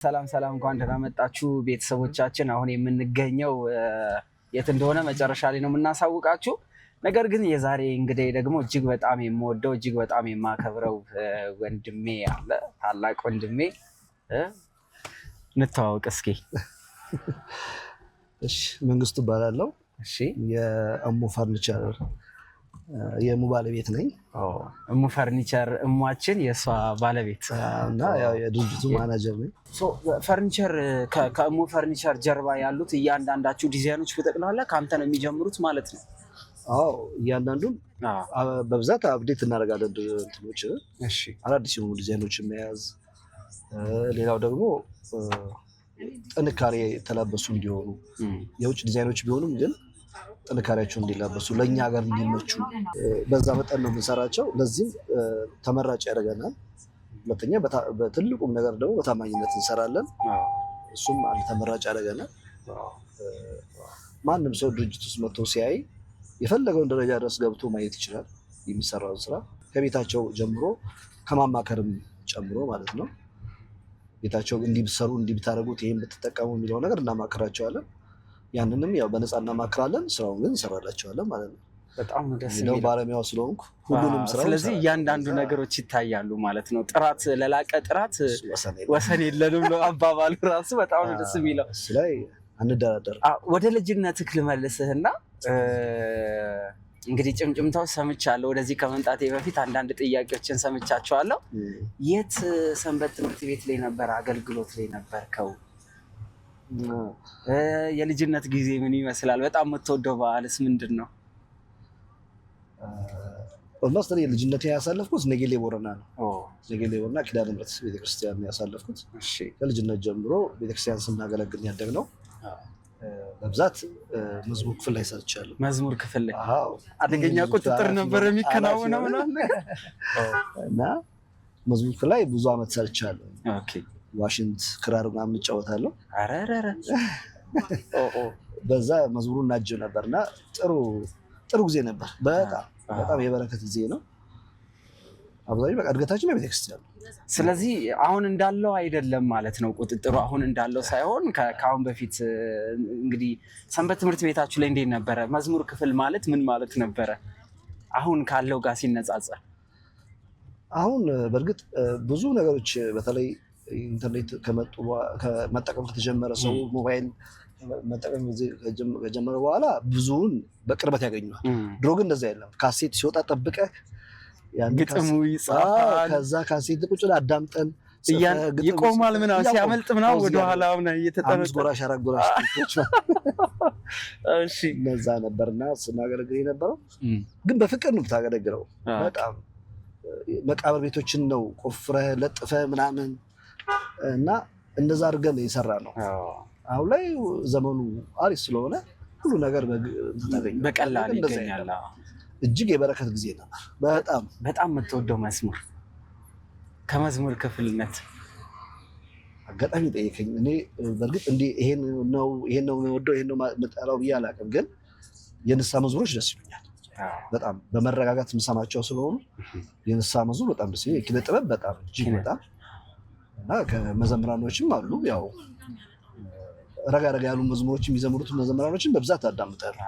ሰላም እንኳን ደህና መጣችሁ ቤተሰቦቻችን። አሁን የምንገኘው የት እንደሆነ መጨረሻ ላይ ነው የምናሳውቃችሁ። ነገር ግን የዛሬ እንግዲህ ደግሞ እጅግ በጣም የምወደው እጅግ በጣም የማከብረው ወንድሜ አለ። ታላቅ ወንድሜ እንተዋወቅ እስኪ። እሺ፣ መንግስቱ እባላለሁ። እሺ፣ የእሙ ፈርኒቸር የእሙ ባለቤት ነኝ። እሙ ፈርኒቸር እሟችን የእሷ ባለቤት እና ያው የድርጅቱ ማናጀር ነኝ። ፈርኒቸር ከእሙ ፈርኒቸር ጀርባ ያሉት እያንዳንዳችሁ ዲዛይኖች በጠቅላላ ከአንተ ነው የሚጀምሩት ማለት ነው? አዎ፣ እያንዳንዱን በብዛት አፕዴት እናደርጋለን እንትኖች። እሺ፣ አዳዲስ የሆኑ ዲዛይኖችን መያዝ፣ ሌላው ደግሞ ጥንካሬ የተላበሱ እንዲሆኑ የውጭ ዲዛይኖች ቢሆኑም ግን ጥንካሬያቸው እንዲላበሱ ለእኛ ሀገር እንዲመቹ በዛ መጠን ነው የምንሰራቸው። ለዚህም ተመራጭ ያደርገናል። ሁለተኛ በትልቁም ነገር ደግሞ በታማኝነት እንሰራለን። እሱም አንድ ተመራጭ ያደርገናል። ማንም ሰው ድርጅት ውስጥ መጥቶ ሲያይ የፈለገውን ደረጃ ድረስ ገብቶ ማየት ይችላል። የሚሰራውን ስራ ከቤታቸው ጀምሮ ከማማከርም ጨምሮ ማለት ነው። ቤታቸው እንዲህ ብትሰሩ እንዲህ ብታደርጉት ይሄን ብትጠቀሙ የሚለው ነገር እናማክራቸዋለን። ያንንም ያው በነፃ እናማክራለን። ስራውን ግን እንሰራላቸዋለን ማለት ነው። በጣም ደስ የሚለው ባለሙያው ስለሆንኩ ሁሉንም ስራ። ስለዚህ እያንዳንዱ ነገሮች ይታያሉ ማለት ነው። ጥራት ለላቀ ጥራት ወሰን የለንም ነው አባባሉ ራሱ። በጣም ደስ የሚለው እሱ ላይ አንደራደር። ወደ ልጅነትህ ልመልስህና እንግዲህ ጭምጭምታዎች ሰምቻለሁ። ወደዚህ ከመምጣቴ በፊት አንዳንድ ጥያቄዎችን ሰምቻቸዋለሁ። የት ሰንበት ትምህርት ቤት ላይ ነበር አገልግሎት ላይ ነበርከው? የልጅነት ጊዜ ምን ይመስላል? በጣም የምትወደው በዓልስ ምንድን ነው? ኦልሞስት እኔ ልጅነቴ ያሳለፍኩት ነጌሌ ቦረና ነው። ነጌሌ ቦረና ኪዳነ ምሕረት ቤተክርስቲያን ያሳለፍኩት። ከልጅነት ጀምሮ ቤተክርስቲያን ስናገለግል ያደግነው። በብዛት መዝሙር ክፍል ላይ ሰርቻለሁ። መዝሙር ክፍል ላይ አደገኛ ቁጥጥር ነበር የሚከናወነው እና መዝሙር ክፍል ላይ ብዙ አመት ሰርቻለሁ። ዋሽንት፣ ክራር ምናምን እጫወታለሁ። በዛ መዝሙሩን እናጅብ ነበርና ጥሩ ጊዜ ነበር። በጣም የበረከት ጊዜ ነው። አብዛኛው በቃ እድገታችን በቤተክርስቲያን ነው። ስለዚህ አሁን እንዳለው አይደለም ማለት ነው ቁጥጥሩ። አሁን እንዳለው ሳይሆን ከአሁን በፊት እንግዲህ ሰንበት ትምህርት ቤታችሁ ላይ እንዴት ነበረ? መዝሙር ክፍል ማለት ምን ማለት ነበረ አሁን ካለው ጋር ሲነጻጸር? አሁን በእርግጥ ብዙ ነገሮች በተለይ ኢንተርኔት መጠቀም ከተጀመረ ሰው ሞባይል መጠቀም ከጀመረ በኋላ ብዙውን በቅርበት ያገኘዋል። ድሮ ግን እንደዛ የለም። ካሴት ሲወጣ ጠብቀህ ግጥሙ ይጻፋል። ከዛ ካሴት ቁጭ ብለህ አዳምጠን ይቆማል ምናምን ሲያመልጥ ምናምን ወደኋላ አምስት ጎራሽ አራት ጎራሽ ቶች እነዛ ነበርና ስናገለግል የነበረው። ግን በፍቅር ነው የምታገለግለው። በጣም መቃብር ቤቶችን ነው ቆፍረህ ለጥፈህ ምናምን እና እንደዛ አድርገን የሰራ ነው። አሁን ላይ ዘመኑ አሪፍ ስለሆነ ሁሉ ነገር በቀላል ይገኛል። እጅግ የበረከት ጊዜ ነበር። በጣም የምትወደው መዝሙር ከመዝሙር ክፍልነት አጋጣሚ ጠየቀኝ። እኔ በእርግጥ እንዲህ ይሄን ነው የምወደው ይሄን ነው የምጠላው ብዬ አላውቅም። ግን የንስሐ መዝሙሮች ደስ ይሉኛል። በጣም በመረጋጋት የምሰማቸው ስለሆኑ የንስሐ መዝሙር በጣም ደስ ይለኛል። ኪነ ጥበብ በጣም እጅግ በጣም እና ከመዘምራኖችም አሉ ያው ረጋ ያሉ መዝሙሮች የሚዘምሩት መዘምራኖችን በብዛት አዳምጣለሁ።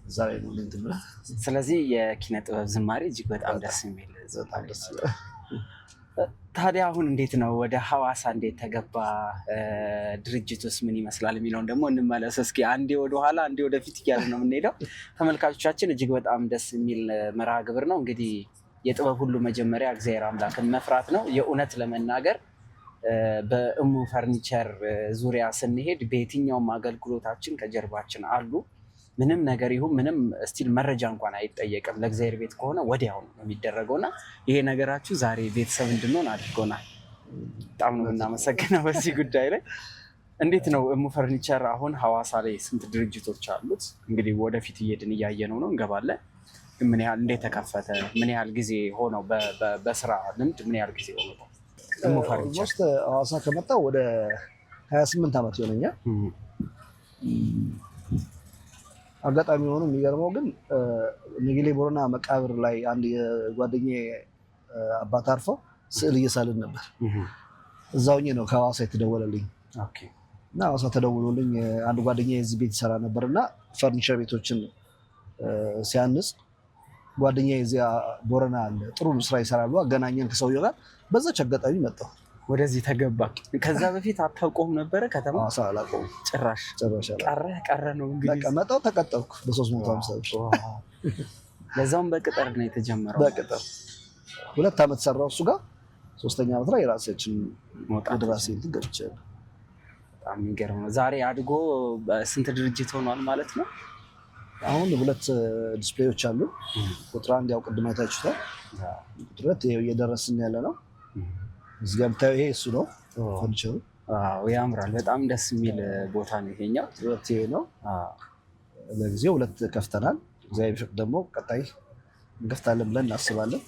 እዛ ላይ ነው እንትን ብለህ። ስለዚህ የኪነ ጥበብ ዝማሬ እጅግ በጣም ደስ የሚል ታዲያ አሁን እንዴት ነው ወደ ሐዋሳ እንዴት ተገባ? ድርጅቱስ ምን ይመስላል የሚለውን ደግሞ እንመለስ እስኪ። አንዴ ወደኋላ አንዴ ወደፊት እያለ ነው የምንሄደው። ተመልካቾቻችን እጅግ በጣም ደስ የሚል መርሃ ግብር ነው። እንግዲህ የጥበብ ሁሉ መጀመሪያ እግዚአብሔር አምላክን መፍራት ነው። የእውነት ለመናገር በእሙ ፈርኒቸር ዙሪያ ስንሄድ በየትኛውም አገልግሎታችን ከጀርባችን አሉ። ምንም ነገር ይሁን ምንም ስቲል መረጃ እንኳን አይጠየቅም። ለእግዚአብሔር ቤት ከሆነ ወዲያው ነው የሚደረገውና ይሄ ነገራችሁ ዛሬ ቤተሰብ እንድንሆን አድርጎናል። በጣም ነው የምናመሰግነው በዚህ ጉዳይ ላይ። እንዴት ነው እሙ ፈርኒቸር አሁን ሐዋሳ ላይ ስንት ድርጅቶች አሉት? እንግዲህ ወደፊት እየሄድን እያየነው ነው እንገባለን። ምን ያህል እንዴት ተከፈተ? ምን ያህል ጊዜ ሆነው? በስራ ልምድ ምን ያህል ጊዜ ሆነው? እሙ ፈርኒቸር ሐዋሳ ከመጣሁ ወደ 28 ዓመት ይሆነኛል። አጋጣሚ ሆኖ የሚገርመው ግን ነጌሌ ቦረና መቃብር ላይ አንድ የጓደኛዬ አባት አርፈው ስዕል እየሳልን ነበር። እዛው ነው ከሐዋሳ የተደወለልኝ ኦኬ እና ሐዋሳ ተደውሎልኝ አንድ ጓደኛዬ እዚህ ቤት ይሰራ ነበርና ፈርኒቸር ቤቶችን ሲያንጽ ጓደኛዬ እዚያ ቦረና አለ ጥሩ ስራ ይሰራሉ አገናኘን ከሰውየው ጋር በዛች አጋጣሚ መጣሁ ወደዚህ ተገባ ከዛ በፊት አታውቀውም ነበረ ከተማ ሐዋሳ አላውቀውም ጭራሽ ቀረ ነው እንግዲህ በቃ መጣሁ ተቀጠርኩ በ350 ብር ለዛውም በቅጥር ነው የተጀመረው በቅጥር 2 ዓመት ሰራው እሱ ጋር 3ኛ ዓመት ላይ የራሳችን ወደ ራሴ ገብቻለሁ በጣም የሚገርም ነው ዛሬ አድጎ ስንት ድርጅት ሆኗል ማለት ነው አሁን 2 ዲስፕሌዮች አሉ ቁጥር 1 ያው ቅድም አይታችሁታል ቁጥር 2 ይሄው እየደረስን ያለ ነው እዚህ ጋር ብታዩ ይሄ እሱ ነው ፈርኒቸሩ አዎ ያምራል በጣም ደስ የሚል ቦታ ነው ይሄኛው ሁለት ይሄ ነው ለጊዜው 2 ከፍተናል እግዚአብሔር ቢፈቅድ ደግሞ ቀጣይ እንከፍታለን ብለን እናስባለን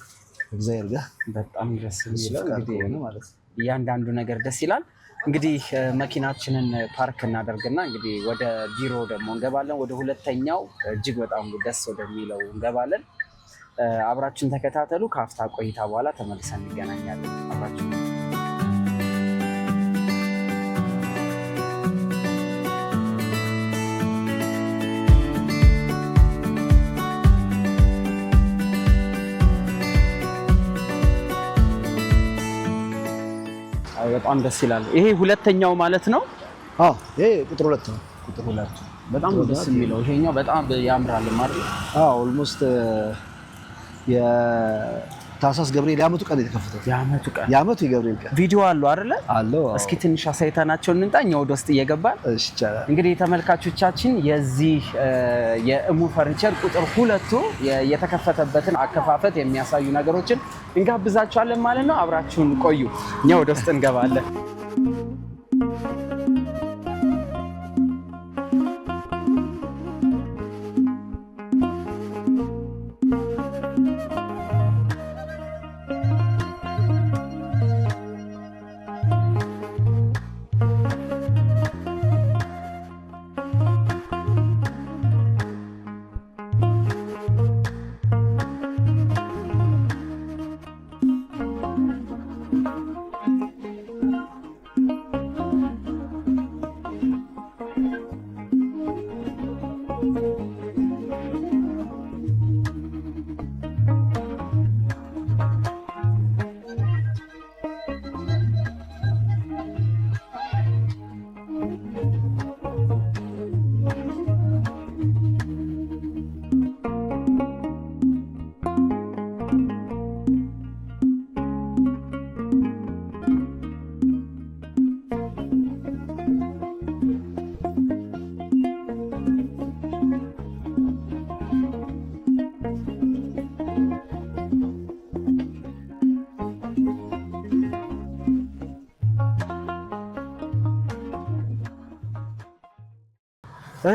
እግዚአብሔር ጋር በጣም ደስ የሚል እንግዲህ ማለት እያንዳንዱ ነገር ደስ ይላል እንግዲህ መኪናችንን ፓርክ እናደርግና እንግዲህ ወደ ቢሮ ደግሞ እንገባለን ወደ ሁለተኛው እጅግ በጣም ደስ ወደሚለው እንገባለን አብራችን ተከታተሉ ከአፍታ ቆይታ በኋላ ተመልሰን እንገናኛለን አብራችን በጣም ደስ ይላል ይሄ ሁለተኛው ማለት ነው ይሄ ቁጥር 2 ነው ቁጥር 2 በጣም ደስ የሚለው ይሄኛው በጣም ያምራል ማለት ኦልሞስት የታህሳስ ገብርኤል የዓመቱ ቀን የተከፈተው የዓመቱ የገብርኤል ቀን ቪዲዮ አለው አይደለ አለው እስኪ ትንሽ አሳይተናቸው እንንጣኛ ወደ ውስጥ እየገባን እሺ ይቻላል እንግዲህ ተመልካቾቻችን የዚህ የእሙ ፈርኒቸር ቁጥር 2 የተከፈተበትን አከፋፈት የሚያሳዩ ነገሮችን እንጋብዛቸዋለን ማለት ነው አብራችሁን ቆዩ እኛ ወደ ውስጥ እንገባለን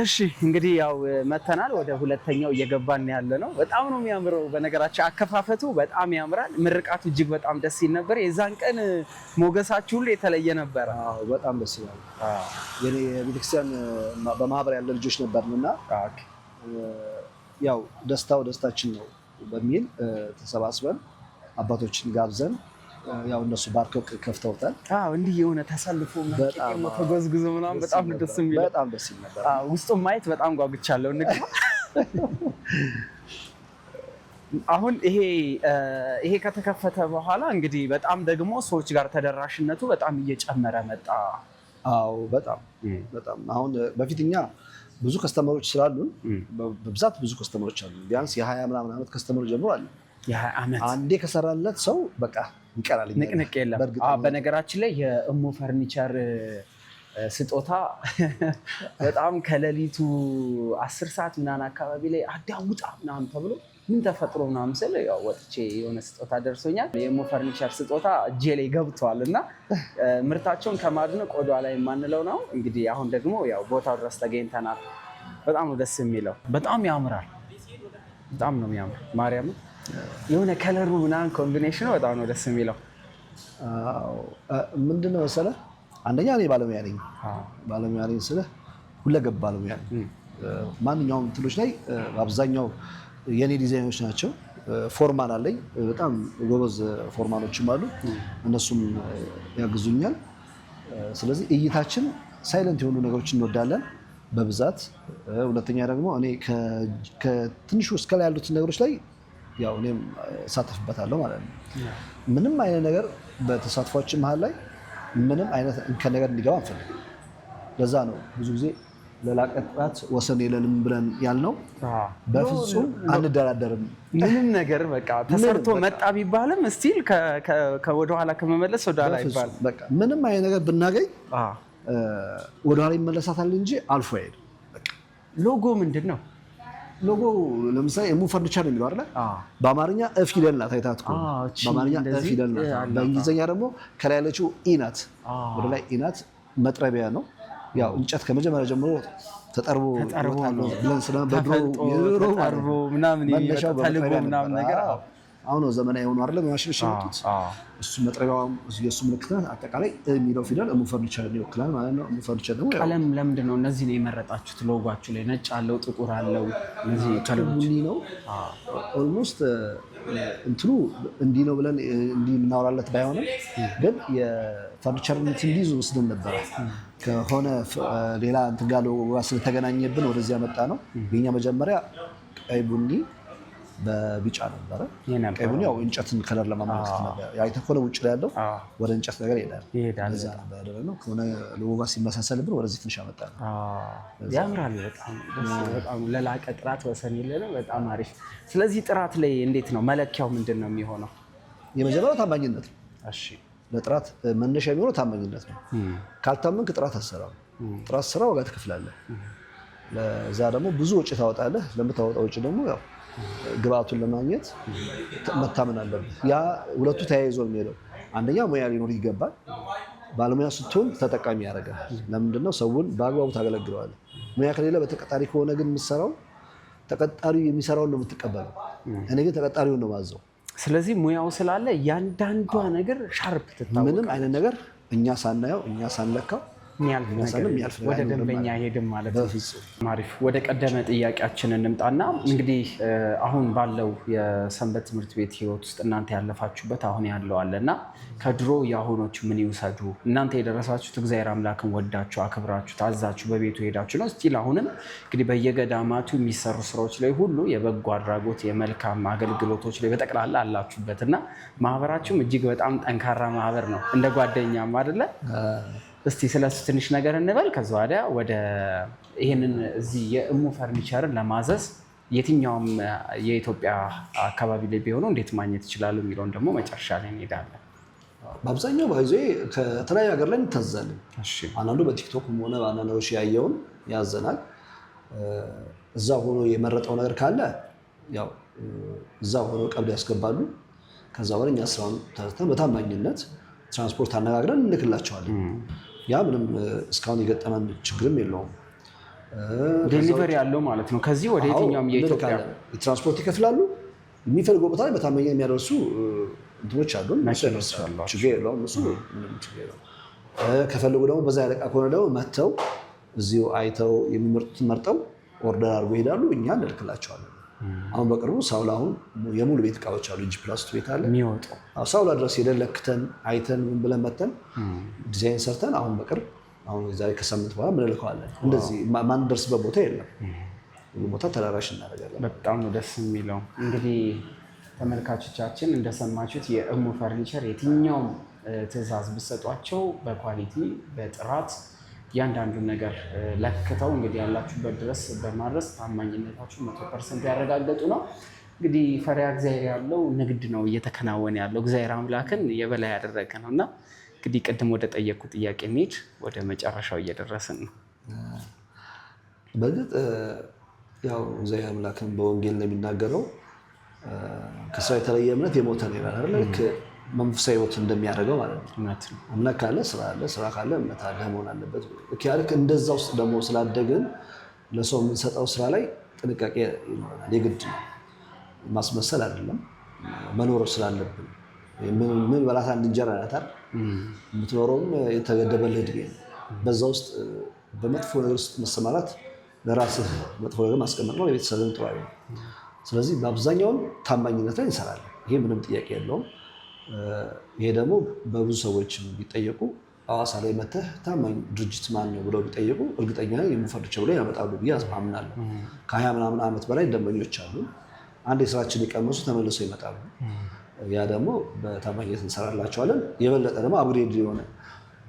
እሺ እንግዲህ ያው መተናል ወደ ሁለተኛው እየገባን ያለ ነው በጣም ነው የሚያምረው በነገራችን አከፋፈቱ በጣም ያምራል ምርቃቱ እጅግ በጣም ደስ ይል ነበር የዛን ቀን ሞገሳችሁ ሁሉ የተለየ ነበር በጣም ደስ ይላል የኔ ቤተክርስቲያን በማህበር ያለ ልጆች ነበርንና ያው ደስታችን ነው በሚል ተሰባስበን አባቶችን ጋብዘን ያው እነሱ ባርከው ከፍተውታል እንዲህ የሆነ ተሰልፎ ምናምን ተጎዝጉዞ ምናምን በጣም ደስ የሚል በጣም ደስ ይል ነበር ውስጡን ማየት በጣም ጓጉቻለሁ እንግዲህ አሁን ይሄ ከተከፈተ በኋላ እንግዲህ በጣም ደግሞ ሰዎች ጋር ተደራሽነቱ በጣም እየጨመረ መጣ በጣም አሁን በፊትኛ ብዙ ከስተመሮች ስላሉን በብዛት ብዙ ከስተመሮች አሉ ቢያንስ የ20 ምናምን ዓመት ከስተመሮች ጀምሮ አለ የ20 ዓመት አንዴ ከሰራለት ሰው በቃ ይቀራል ንቅንቅ የለም በነገራችን ላይ የእሙ ፈርኒቸር ስጦታ በጣም ከሌሊቱ 10 ሰዓት ምናምን አካባቢ ላይ አዳውጣ ምናምን ተብሎ ምን ተፈጥሮ ምናምን ስል ያው ወጥቼ የሆነ ስጦታ ደርሶኛል የእሙ ፈርኒቸር ስጦታ እጄ ላይ ገብቷል እና ምርታቸውን ከማድነቅ ወደ ኋላ የማንለው ነው እንግዲህ አሁን ደግሞ ያው ቦታው ድረስ ተገኝተናል በጣም ነው ደስ የሚለው በጣም ያምራል በጣም ነው የሚያምር ማርያም የሆነ ከለሩ ምናምን ኮምቢኔሽኑ በጣም ነው ደስ የሚለው ምንድነው መሰለህ አንደኛ እኔ ባለሙያ ነኝ ስልህ ሁለገብ ባለሙያ ነኝ ማንኛውም እንትሎች ላይ አብዛኛው የኔ ዲዛይኖች ናቸው ፎርማን አለኝ። በጣም ጎበዝ ፎርማኖችም አሉ፣ እነሱም ያግዙኛል። ስለዚህ እይታችን ሳይለንት የሆኑ ነገሮችን እንወዳለን በብዛት። ሁለተኛ ደግሞ እኔ ከትንሹ እስከ ላይ ያሉትን ነገሮች ላይ ያው እኔም እሳተፍበታለሁ ማለት ነው። ምንም አይነት ነገር በተሳትፏችን መሀል ላይ ምንም አይነት እንከን ነገር እንዲገባ አንፈልግም። ለዛ ነው ብዙ ጊዜ ለላቀ ጥራት ወሰን የለንም ብለን ያልነው። በፍጹም አንደራደርም። ምንም ነገር በቃ ተሰርቶ መጣ ቢባልም ስቲል ወደኋላ ከመመለስ ወደኋላ ይባል። በቃ ምንም አይነት ነገር ብናገኝ ወደኋላ ይመለሳታል እንጂ አልፎ አይሄድም። ሎጎ ምንድን ነው? ሎጎ ለምሳሌ እሙ ፈርኒቸር ነው የሚለው አይደል? በአማርኛ ፊደል ናት። አይታት እኮ በአማርኛ ፊደል ናት። በእንግሊዝኛ ደግሞ ከላይ ያለችው ኢናት፣ ወደ ላይ ኢናት መጥረቢያ ነው። ያው እንጨት ከመጀመሪያ ጀምሮ ተጠርቦ ብለን በድሮ ምናምን ነገር አሁን ነው ዘመናዊ የሆኑ አይደለም ማሽኖች የመጡት። እሱ መጥረቢያው የእሱ ምልክት አጠቃላይ የሚለው ፊደል እሙ ፈርኒቸር ይወክላል ማለት ነው። እሙ ፈርኒቸር ደግሞ ቀለም ለምንድን ነው እነዚህ ነው የመረጣችሁት? ሎጓችሁ ላይ ነጭ አለው፣ ጥቁር አለው፣ እነዚህ ቡኒ ነው። ኦልሞስት እንትኑ እንዲህ ነው ብለን እንዲህ የምናወራለት ባይሆንም ግን የፈርኒቸርነት እንዲይዙ ወስደን ነበረ። ከሆነ ሌላ እንትን ጋር ስለተገናኘብን ወደዚያ መጣ ነው። የኛ መጀመሪያ ቀይ ቡኒ በቢጫ ነበረ። ቀይ ቡኒ ያው እንጨትን ከለር ለማመልከት ነበር። አይተህ ከሆነ ውጭ ላይ ያለው ወደ እንጨት ነገር ይሄዳል። እዛ ነበር ያደረግነው። ከሆነ ሎጎ ጋር ሲመሳሰልብን ወደዚህ ትንሽ አመጣን። ያምራል። በጣም ለላቀ ጥራት ወሰን የለንም። በጣም አሪፍ። ስለዚህ ጥራት ላይ እንዴት ነው መለኪያው? ምንድን ነው የሚሆነው? የመጀመሪያው ታማኝነት ነው። እሺ፣ ለጥራት መነሻ የሚሆነው ታማኝነት ነው። ካልታመንክ ጥራት አትሰራም። ጥራት ስራ ዋጋ ትከፍላለህ። ለዛ ደግሞ ብዙ ወጪ ታወጣለህ። ለምታወጣው ወጪ ደግሞ ያው ግብአቱን ለማግኘት መታመን አለብህ። ያ ሁለቱ ተያይዞ የሚሄደው አንደኛ ሙያ ሊኖር ይገባል። ባለሙያ ስትሆን ተጠቃሚ ያደርጋል። ለምንድነው ሰውን በአግባቡ ታገለግለዋለህ። ሙያ ከሌለ በተቀጣሪ ከሆነ ግን የምትሰራው ተቀጣሪው የሚሰራውን ነው የምትቀበለው። እኔ ግን ተቀጣሪውን ነው ማዘው። ስለዚህ ሙያው ስላለ እያንዳንዷ ነገር ሻርፕ ትታወቃለህ። ምንም አይነት ነገር እኛ ሳናየው እኛ ሳንለካው ወደ ደንበኛ ሄድም ማለት ነው። አሪፍ። ወደ ቀደመ ጥያቄያችን እንምጣና እንግዲህ አሁን ባለው የሰንበት ትምህርት ቤት ህይወት ውስጥ እናንተ ያለፋችሁበት አሁን ያለው አለና ከድሮ የአሁኖቹ ምን ይውሰዱ? እናንተ የደረሳችሁት እግዚአብሔር አምላክን ወዳችሁ አክብራችሁ ታዛችሁ በቤቱ ሄዳችሁ ነው። ስቲል አሁንም እንግዲህ በየገዳማቱ የሚሰሩ ስራዎች ላይ ሁሉ የበጎ አድራጎት የመልካም አገልግሎቶች ላይ በጠቅላላ አላችሁበት እና ማህበራችሁም እጅግ በጣም ጠንካራ ማህበር ነው። እንደ ጓደኛም አይደለ? እስቲ ስለሱ ትንሽ ነገር እንበል። ከዛ ወዲያ ወደ ይህንን እዚህ የእሙ ፈርኒቸርን ለማዘዝ የትኛውም የኢትዮጵያ አካባቢ ላይ ቢሆኑ እንዴት ማግኘት ይችላሉ የሚለውን ደግሞ መጨረሻ ላይ እንሄዳለን። በአብዛኛው ባይዞ ከተለያዩ ሀገር ላይ እንታዛለን። አንዳንዱ በቲክቶክም ሆነ በአንዳንዶች ያየውን ያዘናል። እዛ ሆኖ የመረጠው ነገር ካለ ያው እዛ ሆኖ ቀብድ ያስገባሉ። ከዛ በኋላ እኛ ስራውን ተርተን በታማኝነት ትራንስፖርት አነጋግረን እንልክላቸዋለን። ያ ምንም እስካሁን የገጠመን ችግርም የለውም። ዴሊቨሪ ያለው ማለት ነው። ከዚህ ወደ የትኛውም የኢትዮጵያ ትራንስፖርት ይከፍላሉ። የሚፈልገው ቦታ ላይ በታማኝ የሚያደርሱ እንትኖች አሉ። ችግር የለውም። እሱ ምንም ችግር የለውም። ከፈለጉ ደግሞ በዛ ያለቃ ከሆነ ደግሞ መጥተው እዚሁ አይተው የሚመርጡትን መርጠው ኦርደር አድርጎ ይሄዳሉ። እኛ እንልክላቸዋለን። አሁን በቅርቡ ሳውላ አሁን የሙሉ ቤት እቃዎች አሉ። G+2 ቤት አለ የሚወጡ ሳውላ ድረስ ሄደን ለክተን አይተን ምን ብለን መተን ዲዛይን ሰርተን አሁን በቅርብ አሁን ዛሬ ከሳምንት በኋላ እንልከዋለን። እንደዚህ ማንደርስበት ቦታ የለም። ሁሉ ቦታ ተደራሽ እናደርጋለን። በጣም ነው ደስ የሚለው። እንግዲህ ተመልካቾቻችን እንደሰማችሁት የእሙ ፈርኒቸር የትኛውም ትዕዛዝ ብትሰጧቸው በኳሊቲ በጥራት እያንዳንዱን ነገር ለክተው እንግዲህ ያላችሁበት ድረስ በማድረስ ታማኝነታችሁ 100% ያረጋገጡ ነው። እንግዲህ ፈሪሃ እግዚአብሔር ያለው ንግድ ነው እየተከናወነ ያለው። እግዚአብሔር አምላክን የበላይ ያደረገ ነው እና እንግዲህ ቅድም ወደ ጠየቁ ጥያቄ እንሂድ። ወደ መጨረሻው እየደረስን ነው። በእርግጥ ያው እግዚአብሔር አምላክን በወንጌል ነው የሚናገረው ከስራ የተለየ እምነት የሞተ ነው ይላል አይደል? ልክ መንፈሳዊ ህይወት እንደሚያደርገው ማለት ነው። እምነት ካለ ስራ አለ፣ ስራ ካለ እምነት አለ መሆን አለበት። ልክ እንደዛ ውስጥ ደግሞ ስላደግን ለሰው የምንሰጠው ስራ ላይ ጥንቃቄ ይኖረናል። የግድ ነው፣ ማስመሰል አይደለም። መኖር ስላለብን ምን በላት አንድ እንጀራ ናት አይደል? የምትኖረውም የተገደበልህ ዕድሜ ነው። በዛ ውስጥ በመጥፎ ነገር ውስጥ መሰማራት ለራስህ መጥፎ ነገር ማስቀመጥ ነው። ለቤተሰብም ጥሩ አይደለም። ስለዚህ በአብዛኛውን ታማኝነት ላይ እንሰራለን። ይሄ ምንም ጥያቄ የለውም። ይሄ ደግሞ በብዙ ሰዎች ቢጠየቁ ሐዋሳ ላይ መተህ ታማኝ ድርጅት ማን ነው ብለው ቢጠየቁ እርግጠኛ ነኝ የምንፈርቸው ብለው ያመጣሉ ብዬ አምናለሁ። ከ20 ምናምን ዓመት በላይ ደንበኞች አሉ። አንድ የስራችን የቀመሱ ተመልሰው ይመጣሉ። ያ ደግሞ በታማኝነት እንሰራላቸዋለን። የበለጠ ደግሞ አፕግሬድ የሆነ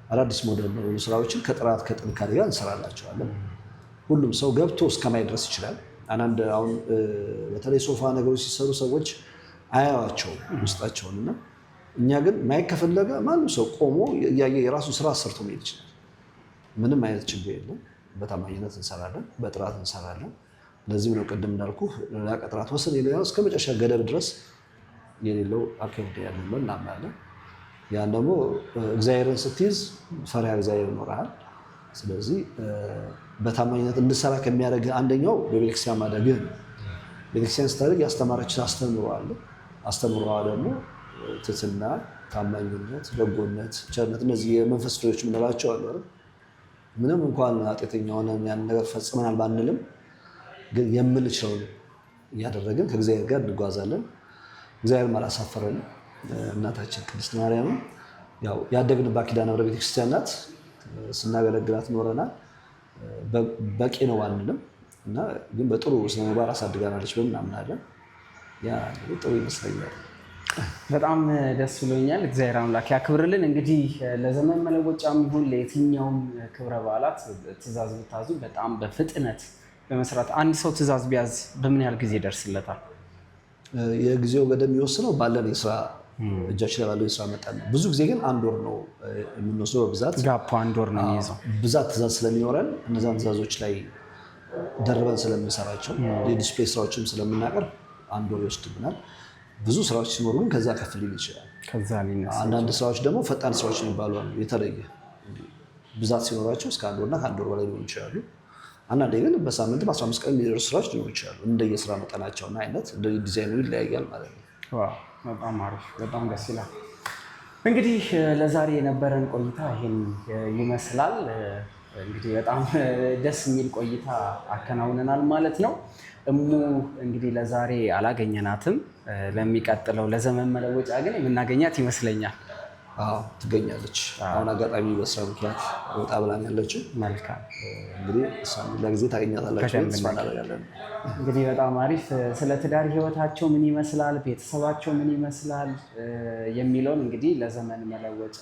አዳዲስ ሞዴል የሆኑ ስራዎችን ከጥራት ከጥንካሬ ጋር እንሰራላቸዋለን። ሁሉም ሰው ገብቶ እስከማይ ድረስ ይችላል። አንዳንድ አሁን በተለይ ሶፋ ነገሮች ሲሰሩ ሰዎች አያዋቸውም ውስጣቸውን እና እኛ ግን ማየት ከፈለገ ማንም ሰው ቆሞ እያየ የራሱ ስራ ሰርቶ መሄድ ይችላል። ምንም አይነት ችግር የለም። በታማኝነት እንሰራለን፣ በጥራት እንሰራለን። ለዚህም ነው ቅድም እንዳልኩ ላቀ ጥራት ወሰን የሌለው እስከ መጨረሻ ገደብ ድረስ የሌለው አካሄድ ያለን እናምናለን። ያን ደግሞ እግዚአብሔርን ስትይዝ ፈሪሃ እግዚአብሔር ይኖርሃል። ስለዚህ በታማኝነት እንድሰራ ከሚያደርግ አንደኛው በቤተክርስቲያን ማደግህ ነው። ቤተክርስቲያን ስታደግ ያስተማረችን አስተምሮ አለ። አስተምሮዋ ደግሞ ትህትና፣ ታማኝነት፣ በጎነት፣ ቸርነት እነዚህ የመንፈስ ፍሬዎች የምንላቸው አሉ አይደል? ምንም እንኳን ኃጢአተኛ ሆነን ያን ነገር ፈጽመናል ባንልም ግን የምንችለውን እያደረግን ከእግዚአብሔር ጋር እንጓዛለን። እግዚአብሔርም አላሳፈረንም። እናታችን ቅድስት ማርያምም ያው ያደግንባት ኪዳነ ምሕረት ቤተክርስቲያን ናት። ስናገለግላት ኖረናል። በቂ ነው አንልም እና ግን በጥሩ ስነ ምግባር አሳድጋናለች ብለን እናምናለን። ያ ጥሩ ይመስለኛል። በጣም ደስ ብሎኛል። እግዚአብሔር አምላክ ያክብርልን። እንግዲህ ለዘመን መለወጫም ይሁን ለየትኛውም ክብረ በዓላት ትእዛዝ ብታዙ በጣም በፍጥነት በመስራት አንድ ሰው ትእዛዝ ቢያዝ በምን ያህል ጊዜ ይደርስለታል? የጊዜው ገደብ የሚወስነው ባለን የስራ እጃችን ላይ ባለው የስራ መጠን ነው። ብዙ ጊዜ ግን 1 ወር ነው የምንወስደው። በብዛት ጋፕ 1 ወር ነው የሚይዘው። ብዛት ትእዛዝ ስለሚኖረን እነዛን ትእዛዞች ላይ ደርበን ስለምንሰራቸው የዲስፕሌይ ስራዎችም ስለምናቀርብ 1 ወር ይወስድብናል። ብዙ ስራዎች ሲኖሩ ግን ከዛ ከፍ ሊል ይችላል። አንዳንድ ስራዎች ደግሞ ፈጣን ስራዎች የሚባሉ አሉ። የተለየ ብዛት ሲኖራቸው እስከ 1 ወርና ከ1 ወር በላይ ሊሆኑ ይችላሉ። አንዳንዴ ግን በሳምንት 15 ቀን የሚደርሱ ስራዎች ሊሆኑ ይችላሉ። እንደየስራ መጠናቸውና አይነት እንደ ዲዛይኑ ይለያያል ማለት ነው። በጣም አሪፍ፣ በጣም ደስ ይላል። እንግዲህ ለዛሬ የነበረን ቆይታ ይህን ይመስላል። እንግዲህ በጣም ደስ የሚል ቆይታ አከናውነናል ማለት ነው። እሙ እንግዲህ ለዛሬ አላገኘናትም። ለሚቀጥለው ለዘመን መለወጫ ግን የምናገኛት ይመስለኛል። ትገኛለች። አሁን አጋጣሚ በስራ ምክንያት ወጣ ብላን ያለችው። መልካም እንግዲህ ለጊዜ ታገኛታላችሁ ተስፋ እናደርጋለን። እንግዲህ በጣም አሪፍ። ስለ ትዳር ህይወታቸው ምን ይመስላል፣ ቤተሰባቸው ምን ይመስላል የሚለውን እንግዲህ ለዘመን መለወጫ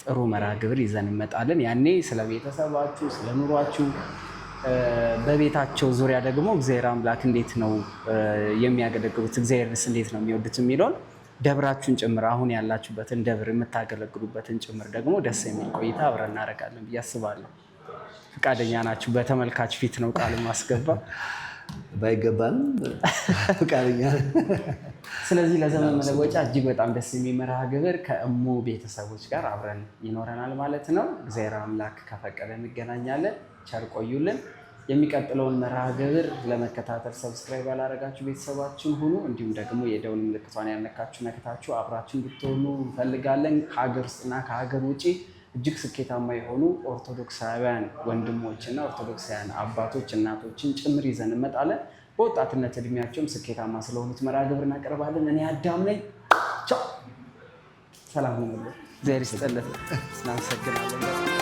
ጥሩ መርሃ ግብር ይዘን እንመጣለን። ያኔ ስለ ቤተሰባችሁ፣ ስለ ኑሯችሁ፣ በቤታቸው ዙሪያ ደግሞ እግዚአብሔር አምላክ እንዴት ነው የሚያገለግሉት፣ እግዚአብሔርስ እንዴት ነው የሚወዱት የሚለውን ደብራችሁን ጭምር አሁን ያላችሁበትን ደብር የምታገለግሉበትን ጭምር ደግሞ ደስ የሚል ቆይታ አብረን እናደርጋለን ብዬ አስባለሁ። ፈቃደኛ ናችሁ? በተመልካች ፊት ነው ቃል ማስገባ ባይገባንም ፈቃደኛ። ስለዚህ ለዘመን መለወጫ እጅግ በጣም ደስ የሚል መርሃ ግብር ከእሙ ቤተሰቦች ጋር አብረን ይኖረናል ማለት ነው። እግዚአብሔር አምላክ ከፈቀደ እንገናኛለን። ቸር ቆዩልን። የሚቀጥለውን መርሃ ግብር ለመከታተል ሰብስክራይብ ያላረጋችሁ ቤተሰባችን ሁኑ። እንዲሁም ደግሞ የደውል ምልክቷን ያነካችሁ ነክታችሁ አብራችሁ እንድትሆኑ እንፈልጋለን። ከሀገር ውስጥና ከሀገር ውጭ እጅግ ስኬታማ የሆኑ ኦርቶዶክሳውያን ወንድሞችና ኦርቶዶክሳውያን አባቶች እናቶችን ጭምር ይዘን እንመጣለን። በወጣትነት እድሜያቸውም ስኬታማ ስለሆኑት መርሃ ግብር እናቀርባለን። እኔ አዳም ነኝ። ቻው፣ ሰላም ሁኑ። እግዚአብሔር ይስጥልን። እናመሰግናለን።